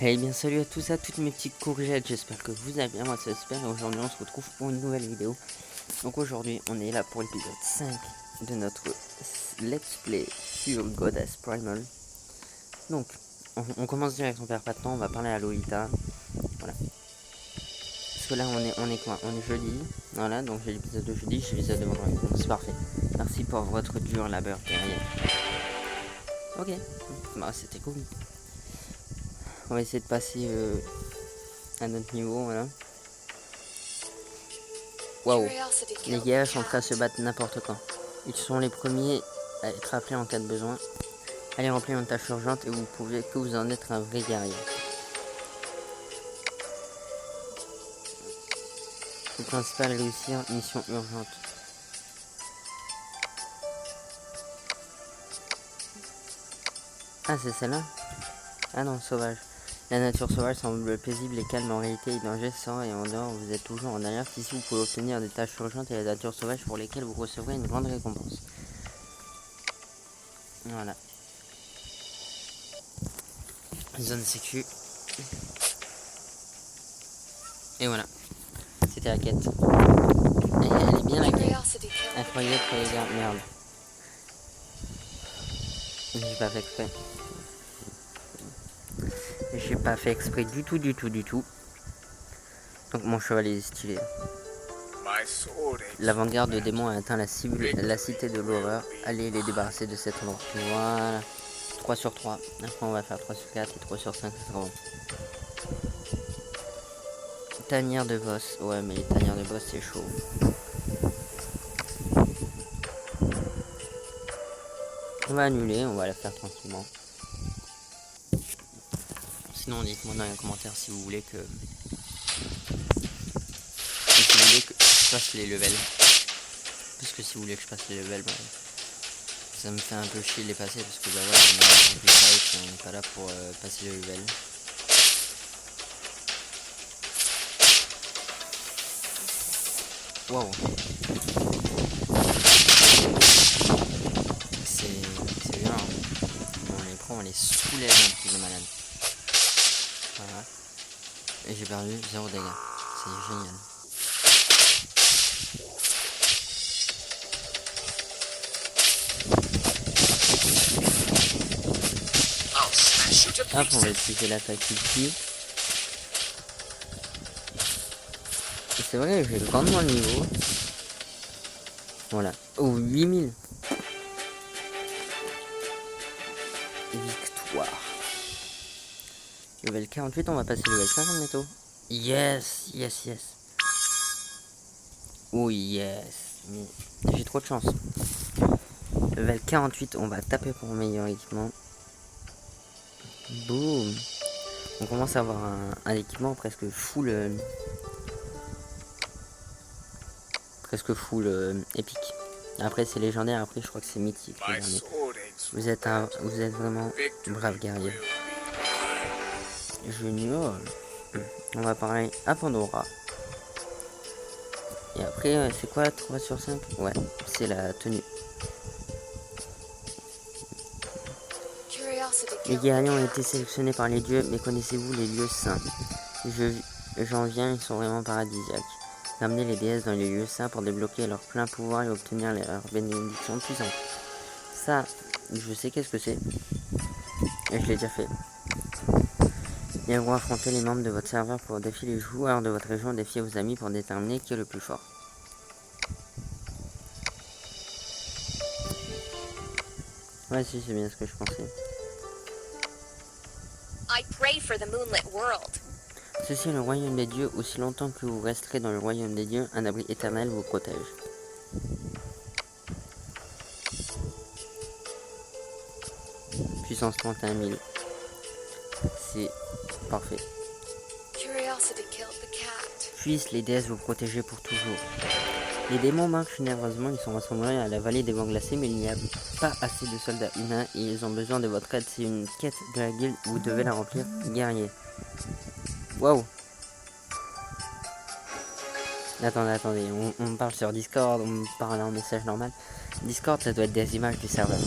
Eh bien salut à tous, à toutes mes petites courgettes, j'espère que vous allez bien, moi c'est super et aujourd'hui on se retrouve pour une nouvelle vidéo. Donc aujourd'hui on est là pour l'épisode 5 de notre let's play sur Goddess Primal. Donc on commence direct, on perd pas de temps, on va parler à Lolita. Voilà. Parce que là on est quoi? On est jeudi, voilà, donc j'ai l'épisode de jeudi, j'ai l'épisode de vendredi, donc c'est parfait. Merci pour votre dur labeur derrière. Ok, bah c'était cool. On va essayer de passer à notre niveau, voilà. Waouh, les guerriers sont prêts à se battre n'importe quand. Ils sont les premiers à être appelés en cas de besoin. Allez remplir une tâche urgente et vous pouvez que vous en être un vrai guerrier. Le principal est réussir, mission urgente. Ah, c'est celle-là? Ah non, sauvage. La nature sauvage semble paisible et calme, en réalité les dangers sont et en dehors vous êtes toujours en alerte. Ici vous pouvez obtenir des tâches urgentes et la nature sauvage pour lesquelles vous recevrez une grande récompense. Voilà. Zone sécu. Et voilà. C'était la quête. Et elle est bien la quête. Incroyable pour les gars. Merde. J'ai pas fait exprès. J'ai pas fait exprès du tout. Donc mon cheval est stylé. L'avant-garde de démons a atteint la cité de l'horreur. Allez les débarrasser de cet endroit. Voilà. 3 sur 3. Après on va faire 3 sur 4 et 3 sur 5. Ça sera bon. Tanière de boss. Ouais mais les tanières de boss c'est chaud. On va annuler, on va la faire tranquillement. Sinon dites-moi dans les commentaires si vous voulez que je passe les levels. Parce que si vous voulez que je passe les levels, bah, ça me fait un peu chier de les passer parce que bah voilà, on n'est pas là pour passer les levels. Waouh. C'est violent. On les prend, on les soulève un petit peu malade. Voilà. Et j'ai perdu 0 dégâts. C'est génial. Hop, on va utiliser l'attaque ici. Et c'est vrai, j'ai grandement le niveau. Voilà. Oh, 8000. Victoire. Level 48, on va passer level 50 bientôt. Yes. Oh yes. Mais j'ai trop de chance. Level 48, on va taper pour meilleur équipement. Boum. On commence à avoir un équipement presque full épique. Après c'est légendaire, après je crois que c'est mythique. Vous êtes vraiment brave guerrier. Junior. On va parler à Pandora. Et après c'est quoi 3 sur 5? Ouais, c'est la tenue. Les guerriers ont été sélectionnés par les dieux, mais connaissez-vous les lieux saints? J'en viens, ils sont vraiment paradisiaques. Ramenez les déesses dans les lieux saints pour débloquer leur plein pouvoir et obtenir leur bénédiction puissante. Ça, je sais qu'est-ce que c'est. Et je l'ai déjà fait. Les rois affronter les membres de votre serveur pour défier les joueurs de votre région, défier vos amis pour déterminer qui est le plus fort. Ouais, si, c'est bien ce que je pensais. Ceci est le royaume des dieux. Aussi longtemps que vous resterez dans le royaume des dieux, un abri éternel vous protège. Puissance 31 000. C'est parfait. Puissent les déesses vous protéger pour toujours. Les démons marchent nerveusement, ils sont rassemblés à la vallée des vents glacés, mais il n'y a pas assez de soldats humains et ils ont besoin de votre aide. C'est une quête de la guilde, vous devez la remplir, guerrier. Waouh. Attendez, on parle sur Discord, on parle en message normal. Discord, ça doit être des images du serveur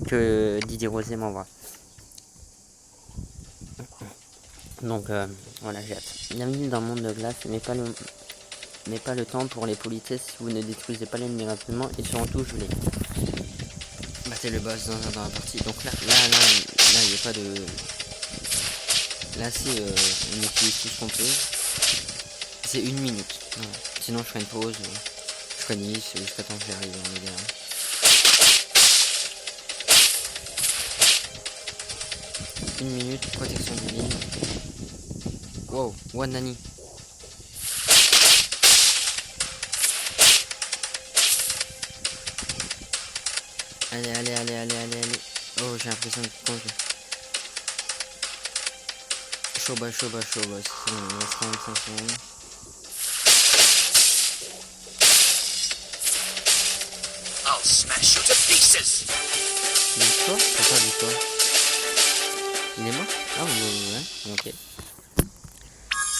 que Didier Rosé m'envoie. Donc voilà, j'ai hâte. Bienvenue dans le monde de glace, mais pas le temps pour les politesses si vous ne détruisez pas l'ennemi rapidement et surtout je l'ai. Battez le boss dans la partie. Donc là, il n'y a pas de. Là, c'est on utilise tout ce qu'on peut. C'est 1 minute. Voilà. Sinon, je ferai une pause. Je ferai 10 jusqu'à temps que j'arrive en média. Une minute, protection divine. Wow, one nani. Allez. Oh, j'ai l'impression de conduire. Chaud bas. C'est bon, il reste 45 secondes. I'll smash you to pieces. Victoire? C'est pas victoire. Il est mort? Ah ouais, ok.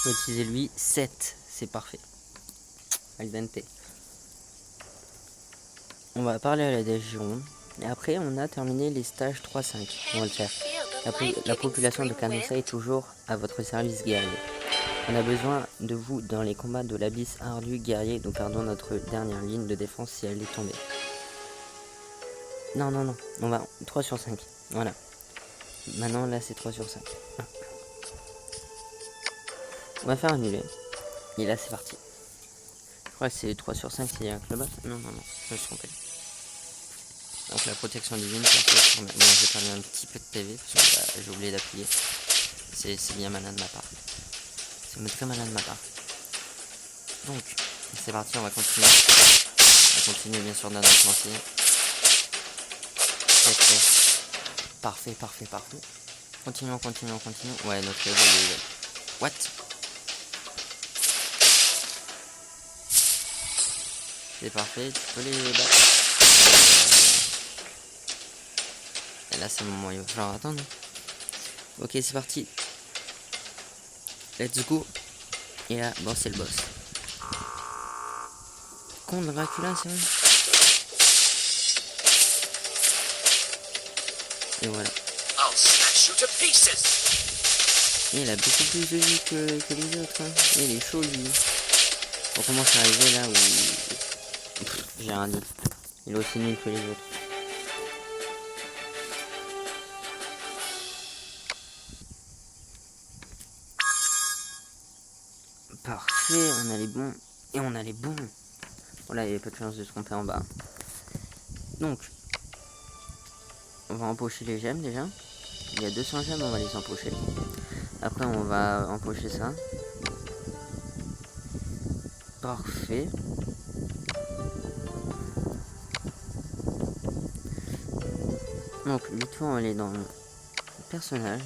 Faut utiliser lui 7, c'est parfait. Al dente. On va parler à la Gironde. Et après, on a terminé les stages 3-5. On va le faire. La population de Canossa est toujours à votre service guerrier. On a besoin de vous dans les combats de l'abysse ardu guerrier. Nous perdons notre dernière ligne de défense si elle est tombée. Non. On va 3 sur 5. Voilà. Maintenant, là, c'est 3 sur 5. On va faire annuler. Et là, c'est parti. Je crois que c'est 3 sur 5, c'est avec le boss. Non, je me suis trompé. Donc la protection divine, bon, je vais parler un petit peu de PV, parce que j'ai oublié d'appuyer. C'est bien malin de ma part. C'est très malin de ma part. Donc, c'est parti, on va continuer. On va continuer bien sûr dans notre lancier. Parfait. Continuons. Ouais, notre level est... What? C'est parfait, tu peux les battre. Et là, c'est le moment où il va falloir attendre. Ok, c'est parti. Let's go. Et là, bon, c'est le boss. Con Dracula, c'est vrai. Et voilà. Et il a beaucoup plus de vie que les autres. Hein. Et il est chaud, lui. On commence à arriver là où... j'ai rien dit. Il est aussi nul que les autres. Parfait, on a les bons. Et on a les bons. Voilà, il n'y avait pas de chance de se tromper en bas. Donc, on va empocher les gemmes déjà. Il y a 200 gemmes, on va les empocher. Après, on va empocher ça. Parfait. Donc, vite fait, on va aller dans le personnage.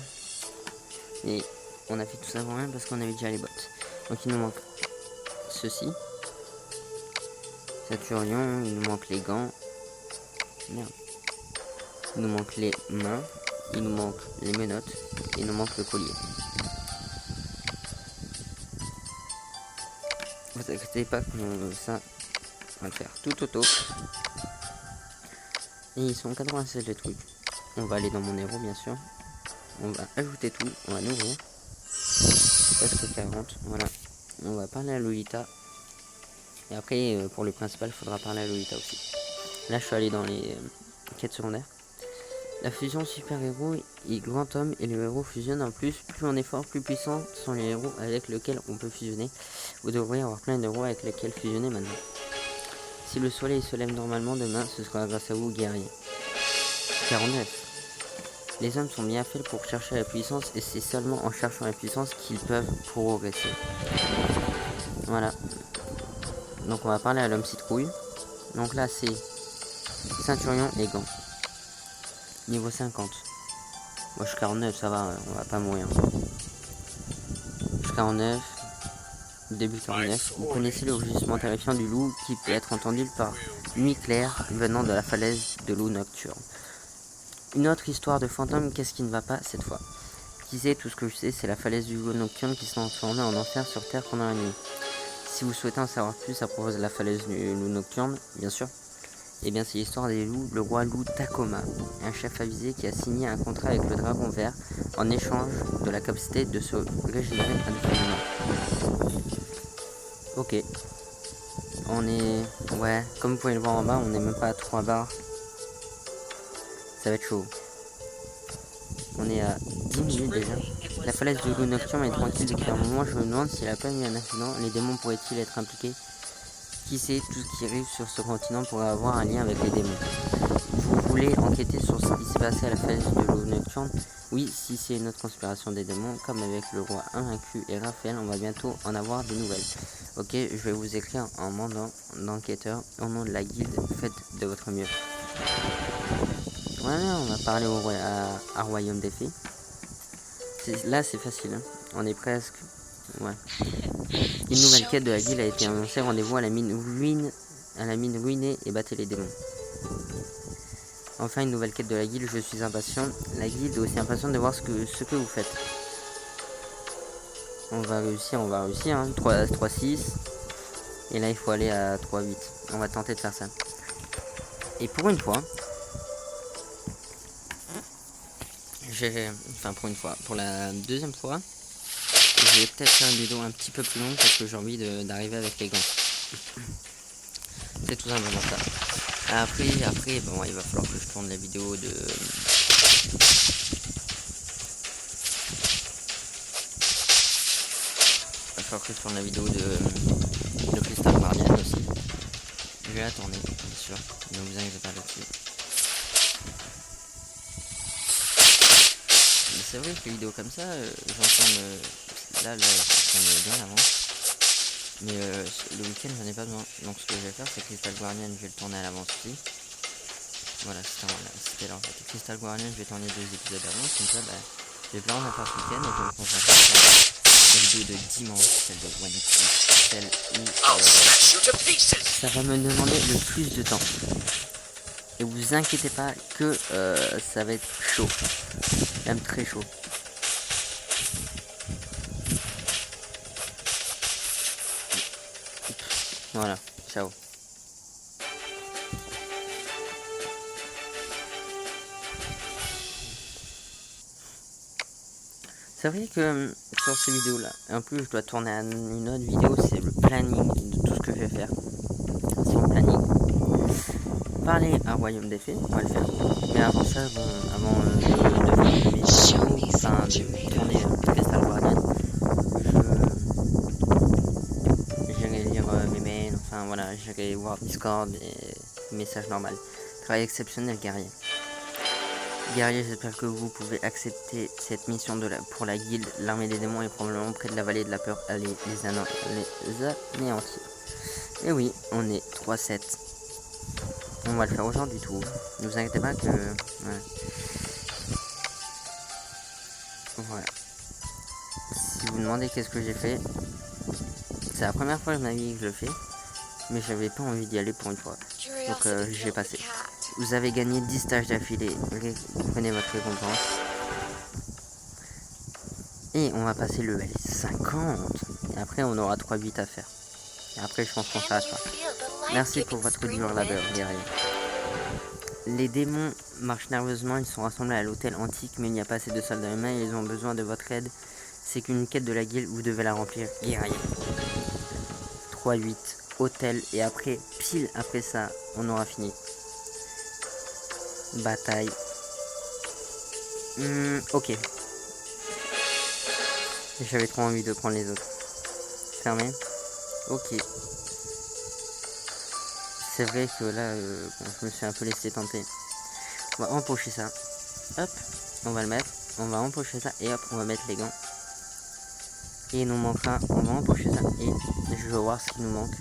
Et on a fait tout ça pour rien parce qu'on avait déjà les bottes. Donc, il nous manque ceci. Saturion, il nous manque les gants. Merde. Il nous manque les mains. Il nous manque les menottes. Il nous manque le collier. Vous inquiétez pas que ça on va le faire tout auto. Et ils sont 96 les trucs. On va aller dans mon héros bien sûr. On va ajouter tout. On va nouveau. Presque 40. Voilà. On va parler à Lolita. Et après pour le principal il faudra parler à Lolita aussi. Là je suis allé dans les quêtes secondaires. La fusion super-héros et grand homme et le héros fusionnent en plus. Plus on est fort, plus puissants sont les héros avec lesquels on peut fusionner. Vous devriez avoir plein d'héros avec lesquels fusionner maintenant. Si le soleil se lève normalement demain, ce sera grâce à vous, guerriers. 49. Les hommes sont bien faits pour chercher la puissance et c'est seulement en cherchant la puissance qu'ils peuvent progresser. Voilà. Donc on va parler à l'homme citrouille. Donc là c'est ceinturion et gants. Niveau 50. Moi je suis 49, ça va, on va pas mourir. Je suis 49. Début 49. Vous connaissez le rugissement terrifiant du loup qui peut être entendu par nuit claire venant de la falaise de loup nocturne. Une autre histoire de fantôme, qu'est-ce qui ne va pas cette fois? Qui sait, tout ce que je sais, c'est la falaise du loup nocturne qui s'est transformée en enfer sur terre pendant la nuit. Si vous souhaitez en savoir plus à propos de la falaise du loup nocturne, bien sûr, Eh bien, c'est l'histoire des loups, le roi loup Takoma, un chef avisé qui a signé un contrat avec le dragon vert en échange de la capacité de se régénérer indéfiniment. Ok. On est... Ouais, comme vous pouvez le voir en bas, on n'est même pas à 3 barres. Ça va être chaud. On est à 10 minutes déjà. La falaise de loup nocturne est tranquille depuis un moment. Je me demande s'il a pas eu un accident. Les démons pourraient-ils être impliqués? Qui sait, tout ce qui arrive sur ce continent pourrait avoir un lien avec les démons. Vous voulez enquêter sur ce qui s'est passé à la falaise de l'eau nocturne? Oui, si c'est une autre conspiration des démons, comme avec le roi invaincu et Raphaël, on va bientôt en avoir des nouvelles. Ok, je vais vous écrire en mandant d'enquêteur au nom de la guilde, faites de votre mieux. Voilà, on va parler à Royaume des Fées. Là, c'est facile, hein. On est presque... Ouais. Une nouvelle quête de la guilde a été annoncée. Rendez-vous à la mine ruinée et battez les démons. Enfin, une nouvelle quête de la guilde. Je suis impatient. La guilde est aussi impatiente de voir ce que vous faites. On va réussir, hein. 3-6. Et là, il faut aller à 3-8. On va tenter de faire ça. Et pour une fois... pour la deuxième fois, je vais peut-être faire une vidéo un petit peu plus longue parce que j'ai envie d'arriver avec les gants. C'est tout simplement ça. Après, bon, il va falloir que je tourne la vidéo de... Il va falloir que je tourne la vidéo de Crystal Guardian aussi. Je vais la tourner, bien sûr. Ne vous inquiétez pas là-dessus. C'est vrai que les vidéos comme ça, j'entends là, ça me bien avant. Mais le week-end, j'en ai pas besoin. Donc ce que je vais faire, c'est Crystal Guardian, je vais le tourner à l'avance aussi. Voilà, c'était là en fait. Crystal Guardian, je vais tourner 2 épisodes avant. Comme ça, je vais pas en faire ce week-end et je vais me concentrer sur la vidéo de dimanche, celle de One Piece, celle où ça va me demander le plus de temps. Et vous inquiétez pas que ça va être chaud. Même très chaud. Voilà, ciao. C'est vrai que sur ces vidéos là, en plus je dois tourner une autre vidéo, c'est le planning de tout ce que je vais faire. C'est mon planning. Parler à Royaume des Fées, on va le faire. Mais avant ça, bon, avant de faire mes vidéos, enfin de tourner Crystal Guardian, j'irai lire mes mails, enfin voilà, j'irai voir Discord et messages normaux. Travail exceptionnel, guerrier. Guerrier, j'espère que vous pouvez accepter cette mission pour la guilde. L'armée des démons est probablement près de la vallée de la peur. Allez, les anéantir. Et oui, on est 3-7. On va le faire aujourd'hui tout. Ne vous inquiétez pas que... Ouais. Voilà. Si vous vous demandez qu'est-ce que j'ai fait, c'est la première fois de ma vie que je le fais. Mais j'avais pas envie d'y aller pour une fois. Donc j'ai passé. Vous avez gagné 10 stages d'affilée. Prenez votre récompense. Et on va passer le level 50. Et après on aura 3-8 à faire. Et après je pense qu'on s'arrêtera. Merci pour votre dur labeur, guerrier. Les démons marchent nerveusement, ils sont rassemblés à l'hôtel antique, mais il n'y a pas assez de soldats humains et ils ont besoin de votre aide. C'est qu'une quête de la guilde, vous devez la remplir, guerrier. 3-8, hôtel, et après, pile après ça, on aura fini. Bataille. Ok. J'avais trop envie de prendre les autres. Fermé. Ok. C'est vrai que là, bon, je me suis un peu laissé tenter. On va empocher ça. Hop, on va le mettre. On va empocher ça et hop, on va mettre les gants. Et il nous manquera, on va empocher ça et je vais voir ce qui nous manque.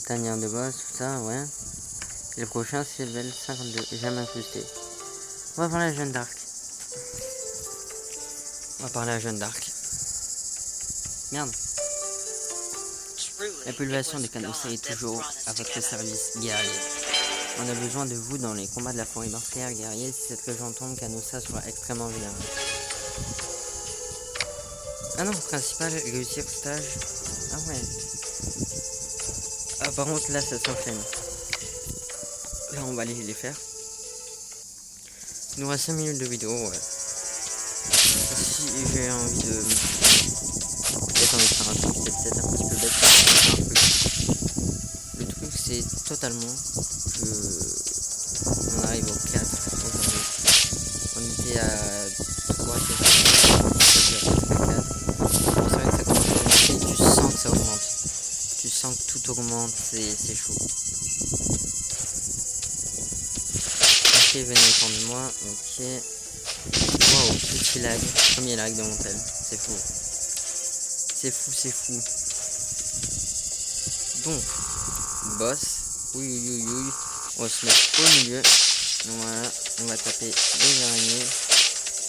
Tanière de boss, tout ça, ouais. Et le prochain, c'est level 52. Jamais incrusté. On va voir la Jeanne d'Arc. On va parler à Jeanne d'Arc. Merde. La population de Canossa est toujours à votre service, guerrier. On a besoin de vous dans les combats de la forêt meurtrière, guerrier. Si cette région tombe, Canossa sera extrêmement vulnérable. Ah non, principal, réussir stage. Ah ouais. Ah par contre là ça s'enchaîne. Là on va aller les faire. Il nous reste 5 minutes de vidéo, ouais. Si j'ai envie de... Peut-être envie de faire un truc, c'est peut-être un petit peu bête. Un truc. Le truc c'est totalement que... On arrive au 4 aujourd'hui. On était à 3, 4, 4. C'est vrai que ça commence à augmenter, tu sens que ça augmente. Tu sens que tout augmente, c'est chaud. Ok, venez prendre moi, ok. Wow, petit lag, premier lag de mon tel, c'est fou. C'est fou, c'est fou. Donc, boss, oui, oui, oui, oui. On va se mettre au milieu. Voilà, on va taper les araignées.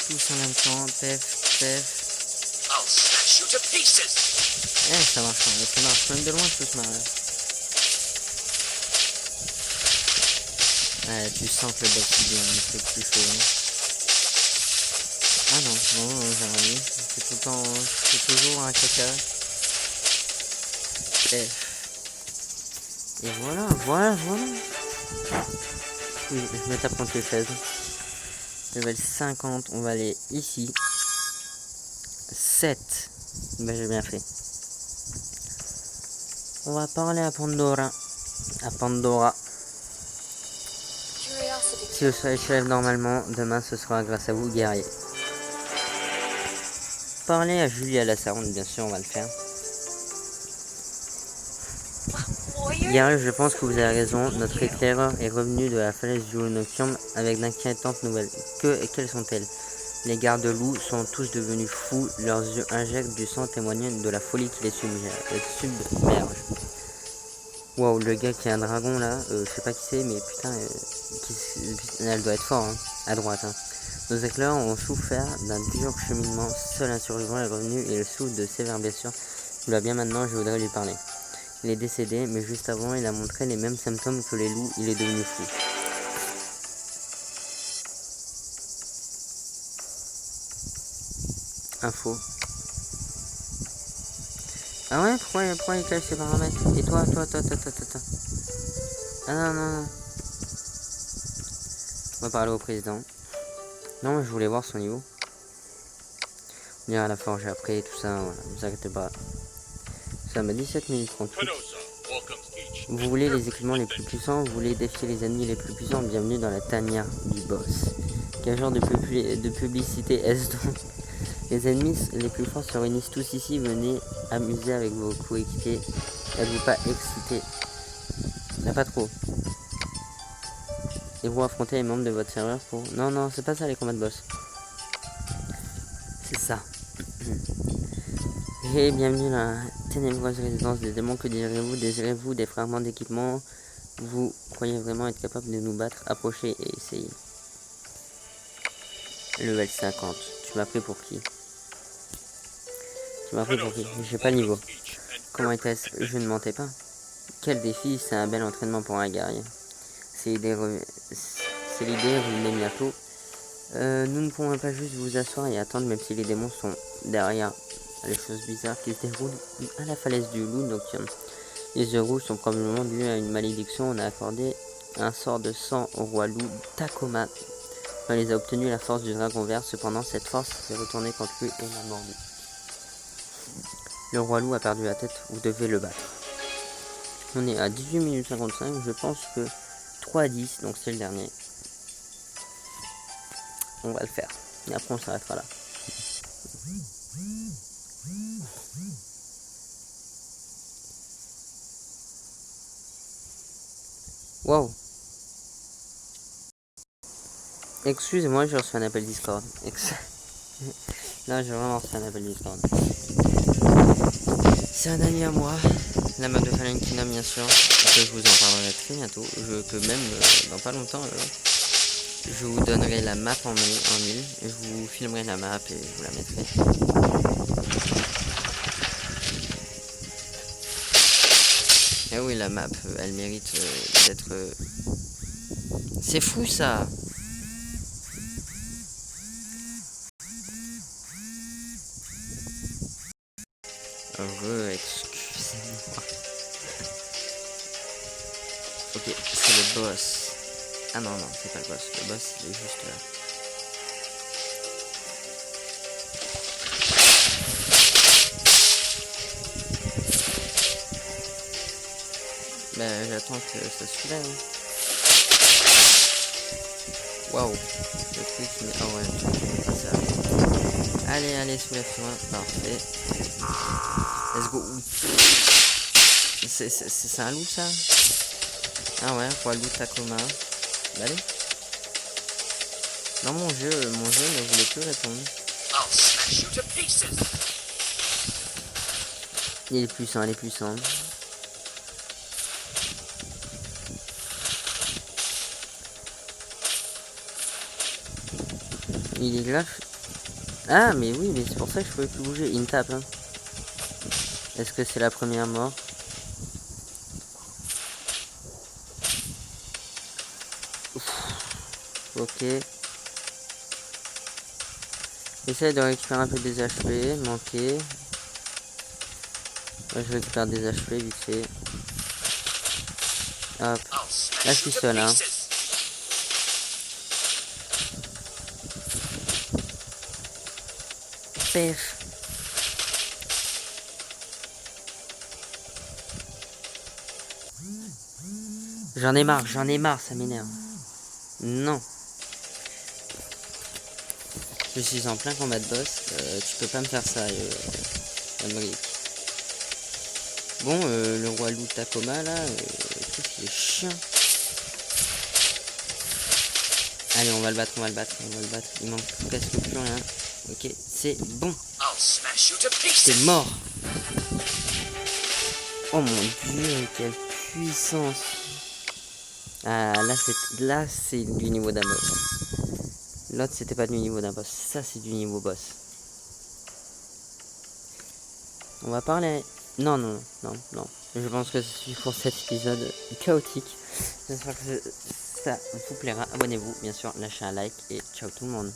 Tous en même temps, pef, pef. I'll smash you to pieces. Eh, ça marche, ça marche, même de loin, je peux se marrer. Ouais, tu sens que le boss il vient, c'est plus chaud. Hein. Ah non, non, j'ai rien dit. C'est tout le temps, c'est toujours un caca. Et voilà, voilà. Oui, je me tape contre les chaises. Level 50, on va aller ici. 7. Ben j'ai bien fait. On va parler à Pandora. Si le soleil se lève normalement, demain ce sera grâce à vous, guerrier. Parler à Julia Lassaronde, bien sûr, on va le faire. Guerrier, je pense que vous avez raison. Notre éclaireur est revenu de la falaise du Haut Nocturne avec d'inquiétantes nouvelles. Quelles sont-elles? Les gardes-loups sont tous devenus fous. Leurs yeux injectent du sang témoignant de la folie qui les submerge. Waouh, le gars qui a un dragon là, je sais pas qui c'est, mais putain, elle doit être fort, hein, à droite. Hein. Nos éclaireurs ont souffert d'un dur cheminement. Seul un survivant est revenu et il souffre de sévères blessures. Il va bien maintenant, je voudrais lui parler. Il est décédé, mais juste avant, il a montré les mêmes symptômes que les loups. Il est devenu fou. Info. Ah ouais, pourquoi il cache ses paramètres? Et toi. Ah non. On va parler au président. Non, je voulais voir son niveau. On ira à la forge après, tout ça, voilà, ne vous inquiétez pas. Ça m'a 17 minutes 38. Vous voulez les équipements les plus puissants, vous voulez défier les ennemis les plus puissants, bienvenue dans la tanière du boss. Quel genre de publicité est-ce donc? Les ennemis les plus forts se réunissent tous ici, venez amuser avec vos coéquipiers. N'êtes-vous pas excité? Pas trop. Et vous affrontez les membres de votre serveur pour... Non, c'est pas ça les combats de boss. C'est ça. Et bienvenue dans la ténébreuse résidence des démons. Que désirez-vous? Désirez-vous des fragments d'équipement? Vous croyez vraiment être capable de nous battre? Approchez et essayez. Level 50. Tu m'as pris pour qui? J'ai pas le niveau. Comment était-ce? Je ne mentais pas. Quel défi, c'est un bel entraînement pour un guerrier. C'est l'idée, revenez bientôt. Nous ne pourrons pas juste vous asseoir et attendre, même si les démons sont derrière. Les choses bizarres qui se déroulent à la falaise du loup nocturne. Les yeux rouges sont probablement dus à une malédiction. On a accordé un sort de sang au roi loup Takoma. On les a obtenu la force du dragon vert. Cependant, cette force s'est retournée contre lui et l'a mordu. Le roi loup a perdu la tête. Vous devez le battre. On est à 18 minutes 55. Je pense que 3 à 10, donc c'est le dernier. On va le faire. Et après, on s'arrêtera là. Wow. Excusez-moi, j'ai reçu un appel Discord. Là, j'ai vraiment reçu un appel Discord. C'est un ami à moi, la meuf de Valentina, bien sûr. Que je vous en parlerai très bientôt. Que même dans pas longtemps, je vous donnerai la map en ligne. Je vous filmerai la map et je vous la mettrai. Et oui, la map, elle mérite d'être... C'est fou ça! Excusez-moi. Ok, c'est le boss. Ah non, non, c'est pas le boss. Le boss, il est juste là. Bah, j'attends que ça se lève. Waouh. Le truc, mais... Ah ouais, ça. Allez, allez, soulève-toi. Parfait. Let's go. C'est un loup, ça? Ah ouais, roi loup Takoma. Bah allez. Non, mon jeu ne voulait plus répondre. I'll smash you to pieces. Il est puissant, il est puissant. Il est là. Ah, mais oui, mais c'est pour ça que je pouvais plus bouger. Il me tape, hein. Est-ce que c'est la première mort? Ouf. Ok. Essaye de récupérer un peu des HP. Manqué. Moi, je récupère des HP vite fait. Hop. Là, je suis seul, hein. Pêche. J'en ai marre, ça m'énerve. Non. Je suis en plein combat de boss. Tu peux pas me faire ça, Amérique. Bon, le roi loup Takoma, là, qu'est-ce qu'il est chiant. Allez, on va le battre. Il manque presque plus rien. Ok, c'est bon. C'est mort. Oh mon dieu, quelle puissance. Ah, là c'est du niveau d'un boss. L'autre c'était pas du niveau d'un boss. Ça c'est du niveau boss. On va parler... Non. Je pense que c'est pour cet épisode chaotique. J'espère que ça vous plaira. Abonnez-vous, bien sûr, lâchez un like et ciao tout le monde.